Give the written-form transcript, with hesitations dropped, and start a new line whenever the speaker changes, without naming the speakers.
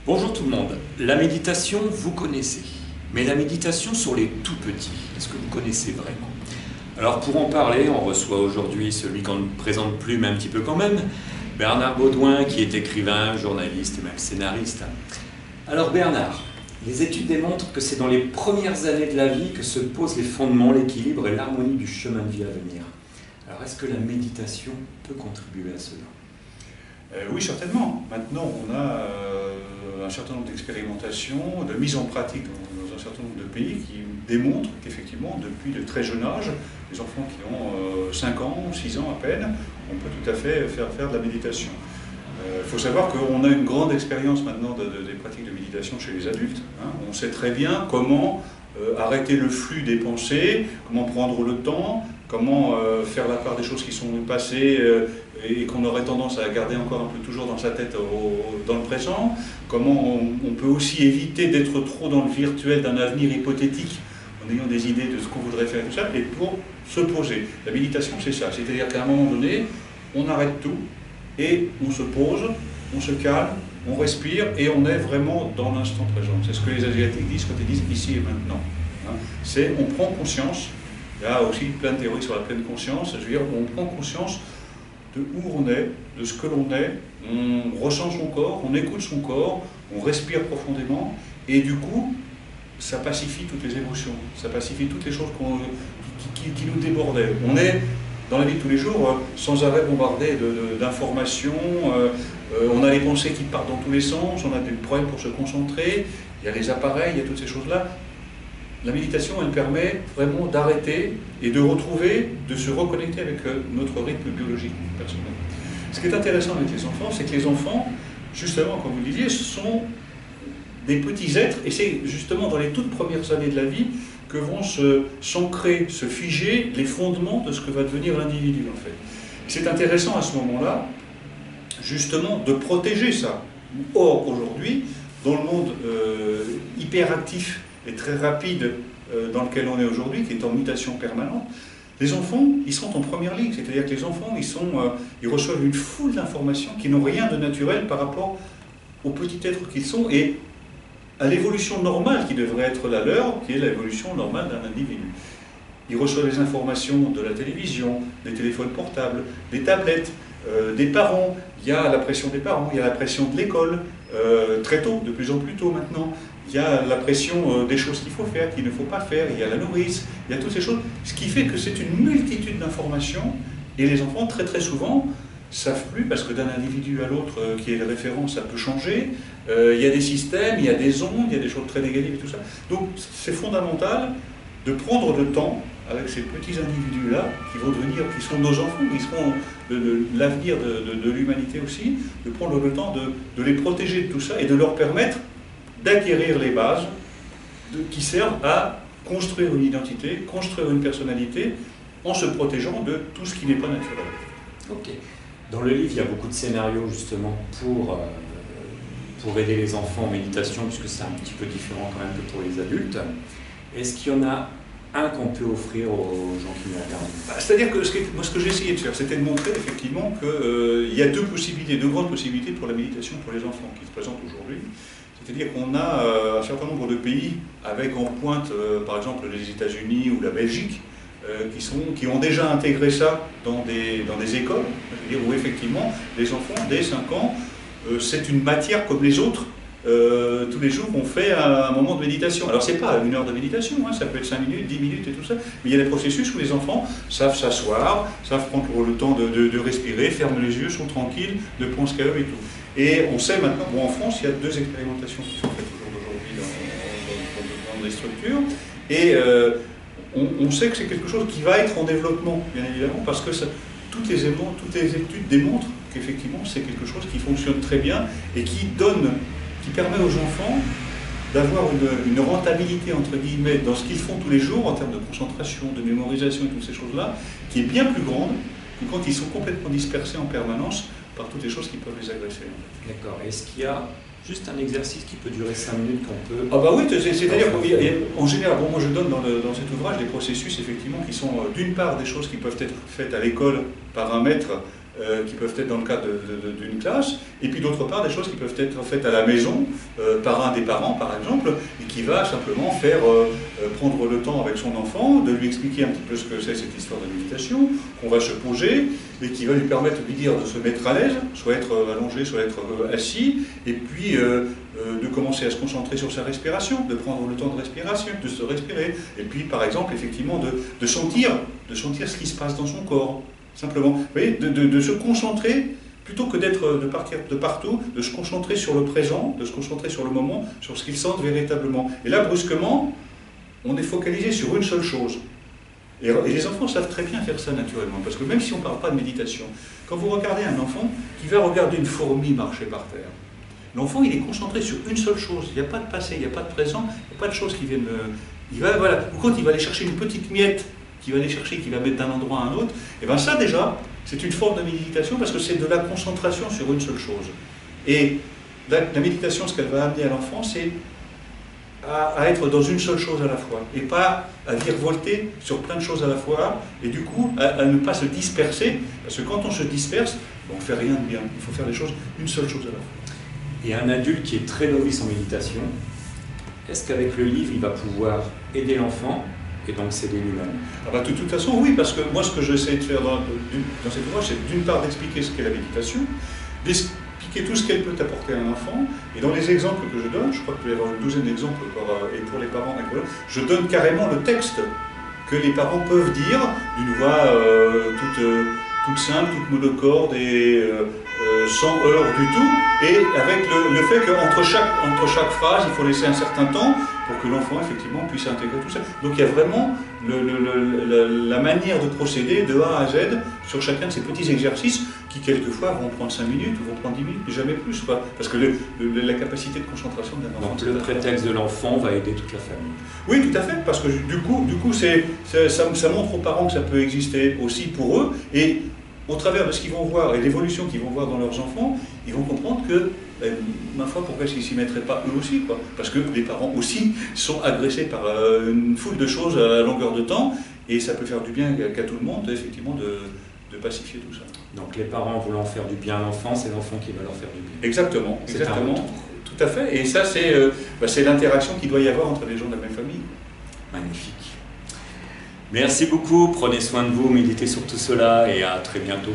Bonjour tout le monde. La méditation, vous connaissez. Mais la méditation sur les tout petits, est-ce que vous connaissez vraiment? Alors pour en parler, on reçoit aujourd'hui celui qu'on ne présente plus, mais un petit peu quand même, Bernard Baudouin, qui est écrivain, journaliste et même scénariste. Alors Bernard, les études démontrent que c'est dans les premières années de la vie que se posent les fondements, l'équilibre et l'harmonie du chemin de vie à venir. Alors est-ce que la méditation peut contribuer à cela?
Oui, certainement. Maintenant, on a un certain nombre d'expérimentations, de mise en pratique dans un certain nombre de pays qui démontrent qu'effectivement, depuis de très jeune âge, les enfants qui ont 5 ans, 6 ans à peine, on peut tout à fait faire de la méditation. Il faut savoir qu'on a une grande expérience maintenant des pratiques de méditation chez les adultes. On sait très bien comment arrêter le flux des pensées, comment prendre le temps, comment faire la part des choses qui sont passées et qu'on aurait tendance à garder encore un peu toujours dans sa tête dans le présent, comment on peut aussi éviter d'être trop dans le virtuel d'un avenir hypothétique en ayant des idées de ce qu'on voudrait faire et tout ça, et pour se poser. La méditation, c'est ça, c'est-à-dire qu'à un moment donné, on arrête tout et on se pose, on se calme, on respire et on est vraiment dans l'instant présent. C'est ce que les Asiatiques disent quand ils disent ici et maintenant. C'est on prend conscience. Il y a aussi plein de théories sur la pleine conscience. Je veux dire, on prend conscience de où on est, de ce que l'on est, on ressent son corps, on écoute son corps, on respire profondément, et du coup, ça pacifie toutes les émotions, ça pacifie toutes les choses qui nous débordaient. On est, dans la vie de tous les jours, sans arrêt bombardé d'informations, on a les pensées qui partent dans tous les sens, on a des problèmes pour se concentrer, il y a les appareils, il y a toutes ces choses-là. La méditation, elle permet vraiment d'arrêter et de retrouver, de se reconnecter avec notre rythme biologique personnel. Ce qui est intéressant avec les enfants, c'est que les enfants, justement, comme vous le disiez, sont des petits êtres, et c'est justement dans les toutes premières années de la vie que vont s'ancrer, se figer les fondements de ce que va devenir l'individu, en fait. C'est intéressant à ce moment-là, justement, de protéger ça. Or, aujourd'hui, dans le monde hyperactif et très rapide dans lequel on est aujourd'hui, qui est en mutation permanente, les enfants, ils sont en première ligne. C'est-à-dire que les enfants, ils reçoivent une foule d'informations qui n'ont rien de naturel par rapport aux petits êtres qu'ils sont et à l'évolution normale qui devrait être la leur, qui est l'évolution normale d'un individu. Ils reçoivent les informations de la télévision, des téléphones portables, des tablettes, des parents. Il y a la pression des parents, il y a la pression de l'école, très tôt, de plus en plus tôt maintenant. Il y a la pression des choses qu'il faut faire, qu'il ne faut pas faire, il y a la nourrice, il y a toutes ces choses. Ce qui fait que c'est une multitude d'informations, et les enfants, très très souvent, ne savent plus, parce que d'un individu à l'autre qui est le référent, ça peut changer. Il y a des systèmes, il y a des ondes, il y a des choses très négatives et tout ça. Donc c'est fondamental de prendre le temps avec ces petits individus-là, qui vont devenir, qui sont nos enfants, qui seront l'avenir de l'humanité aussi, de prendre le temps de les protéger de tout ça et de leur permettre d'acquérir les bases qui servent à construire une identité, construire une personnalité, en se protégeant de tout ce qui n'est pas naturel.
Ok. Dans le livre, il y a beaucoup de scénarios justement pour aider les enfants en méditation, puisque c'est un petit peu différent quand même que pour les adultes. Est-ce qu'il y en a un qu'on peut offrir aux gens qui nous regardent?
C'est-à-dire que moi, ce que j'ai essayé de faire, c'était de montrer effectivement qu'il y a deux grandes possibilités pour la méditation pour les enfants qui se présentent aujourd'hui. C'est-à-dire qu'on a un certain nombre de pays avec en pointe, par exemple, les États-Unis ou la Belgique, qui ont déjà intégré ça dans des écoles, c'est-à-dire où effectivement les enfants, dès 5 ans, c'est une matière comme les autres. Tous les jours, on fait un moment de méditation. Alors, c'est pas 1 heure de méditation, ça peut être 5 minutes, 10 minutes et tout ça, mais il y a des processus où les enfants savent s'asseoir, savent prendre le temps de respirer, ferment les yeux, sont tranquilles, ne pensent qu'à eux et tout. Et on sait maintenant, bon, en France, il y a 2 expérimentations qui sont faites au jour d'aujourd'hui dans des structures, et on sait que c'est quelque chose qui va être en développement, bien évidemment, parce que toutes les études démontrent qu'effectivement, c'est quelque chose qui fonctionne très bien et qui permet aux enfants d'avoir une rentabilité, entre guillemets, dans ce qu'ils font tous les jours, en termes de concentration, de mémorisation et toutes ces choses-là, qui est bien plus grande que quand ils sont complètement dispersés en permanence par toutes les choses qui peuvent les agresser.
D'accord. Est-ce qu'il y a juste un exercice qui peut durer 5 minutes qu'on peut...
Ah bah oui, c'est-à-dire qu'en général, bon, moi je donne dans cet ouvrage des processus effectivement qui sont d'une part des choses qui peuvent être faites à l'école par un maître qui peuvent être dans le cadre d'une classe, et puis d'autre part des choses qui peuvent être faites à la maison par un des parents par exemple, et qui va simplement faire prendre le temps avec son enfant, de lui expliquer un petit peu ce que c'est cette histoire de méditation, qu'on va se poser, et qui va lui permettre de lui dire de se mettre à l'aise, soit être allongé, soit être assis, et puis de commencer à se concentrer sur sa respiration, de prendre le temps de respiration, de se respirer, et puis par exemple effectivement de sentir ce qui se passe dans son corps. Simplement, vous voyez, de se concentrer, plutôt que de partir de partout, de se concentrer sur le présent, de se concentrer sur le moment, sur ce qu'ils sentent véritablement. Et là, brusquement, on est focalisé sur une seule chose. Et les enfants savent très bien faire ça naturellement, parce que même si on ne parle pas de méditation, quand vous regardez un enfant qui va regarder une fourmi marcher par terre, l'enfant il est concentré sur une seule chose, il n'y a pas de passé, il n'y a pas de présent, il n'y a pas de choses qui viennent... Il va, voilà, ou quand il va aller chercher une petite miette, qu'il va aller chercher, qu'il va mettre d'un endroit à un autre, et bien ça déjà, c'est une forme de méditation parce que c'est de la concentration sur une seule chose. Et la méditation, ce qu'elle va amener à l'enfant, c'est à être dans une seule chose à la fois, et pas à virevolter sur plein de choses à la fois, et du coup à ne pas se disperser, parce que quand on se disperse, on ne fait rien de bien, il faut faire les choses, une seule chose à la fois.
Et un adulte qui est très novice en méditation, est-ce qu'avec le livre, il va pouvoir aider l'enfant et donc s'aider lui-même?
Ah bah, de toute façon, oui, parce que moi, ce que j'essaie de faire dans cet ouvrage, c'est d'une part d'expliquer ce qu'est la méditation, d'expliquer tout ce qu'elle peut apporter à un enfant, et dans les exemples que je donne, je crois qu'il peut y avoir une douzaine d'exemples, et pour les parents, je donne carrément le texte que les parents peuvent dire d'une voix toute simple, toute monocorde et sans heurts du tout, et avec le fait qu'entre chaque phrase, il faut laisser un certain temps pour que l'enfant effectivement puisse intégrer tout ça. Donc il y a vraiment la manière de procéder de A à Z sur chacun de ces petits exercices qui quelquefois vont prendre 5 minutes ou vont prendre 10 minutes, mais jamais plus, quoi. Parce que la capacité de concentration d'un enfant...
Donc le prétexte de l'enfant va aider toute la famille.
Oui, tout à fait, parce que du coup ça montre aux parents que ça peut exister aussi pour eux, et au travers de ce qu'ils vont voir et l'évolution qu'ils vont voir dans leurs enfants, ils vont comprendre que, ma foi, pourquoi est-ce qu'ils ne s'y mettraient pas eux aussi, quoi? Parce que les parents aussi sont agressés par une foule de choses à longueur de temps, et ça peut faire du bien qu'à tout le monde, effectivement, de pacifier tout ça.
Donc les parents voulant faire du bien à l'enfant, c'est l'enfant qui va leur faire du bien.
Exactement, exactement, tout à fait. Et ça, c'est l'interaction qu'il doit y avoir entre les gens de la même famille.
Magnifique. Merci beaucoup, prenez soin de vous, méditez sur tout cela et à très bientôt.